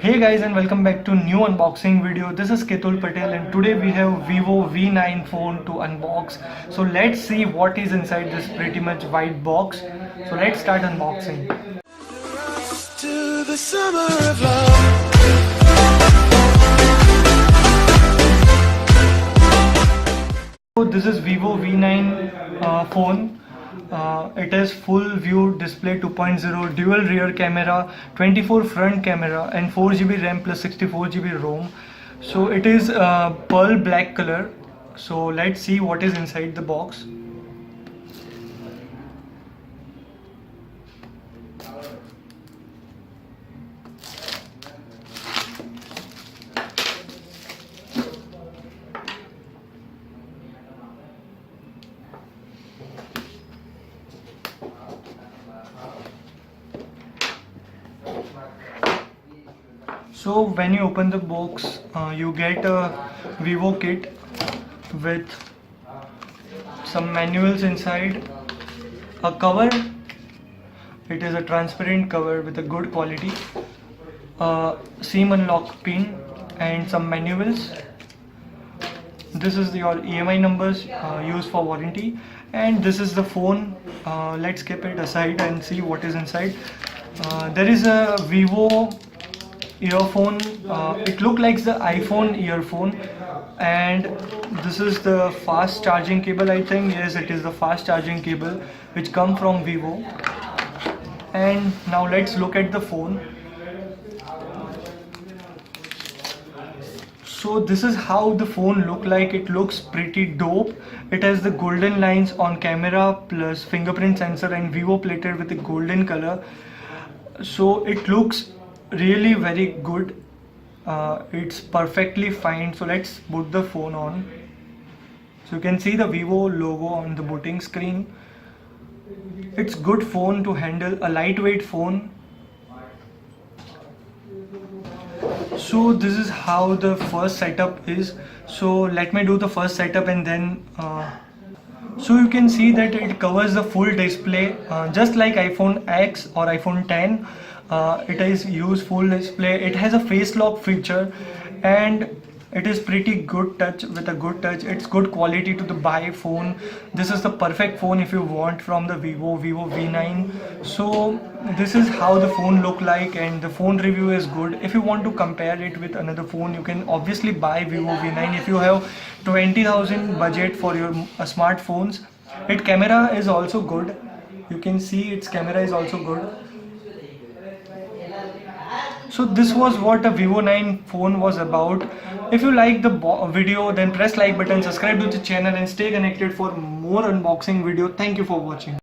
Hey guys, and welcome back to new unboxing video. This is Ketul Patel and today we have Vivo V9 phone to unbox. So let's see what is inside this pretty much white box. So let's start unboxing. To the summer of love. So this is Vivo V9 phone. It has full view display 2.0, dual rear camera, 24 front camera and 4GB RAM plus 64GB ROM. So it is pearl black color. So let's see what is inside the box. So when you open the box, you get a Vivo kit with some manuals inside, a cover. It is a transparent cover with a good quality, a SIM unlock pin and some manuals. This is your EMI numbers used for warranty, and this is the phone. Let's keep it aside and see what is inside. There is a Vivo earphone. It looks like the iPhone earphone, and this is the fast charging cable. I think yes, it is the fast charging cable which come from Vivo. And now let's look at the phone. So this is how the phone look like. It looks pretty dope. It has the golden lines on camera plus fingerprint sensor and Vivo plated with a golden color. So it looks really very good. It's perfectly fine. So let's boot the phone on. So you can see the Vivo logo on the booting screen. It's good phone to handle, a lightweight phone. So this is how the first setup is. So let me do the first setup and then so you can see that it covers the full display, just like iPhone X or iPhone 10. It is used full display. It has a face lock feature and it is pretty good touch with a good touch. It's good quality to the buy phone. This is the perfect phone if you want from the Vivo V9. So this is how the phone look like, and the phone review is good. If you want to compare it with another phone, you can obviously buy Vivo V9 if you have 20,000 budget for your smartphones. Its camera is also good. You can see its camera is also good. So this was what a Vivo 9 phone was about. If you like the video, then press like button, subscribe to the channel and stay connected for more unboxing video. Thank you for watching.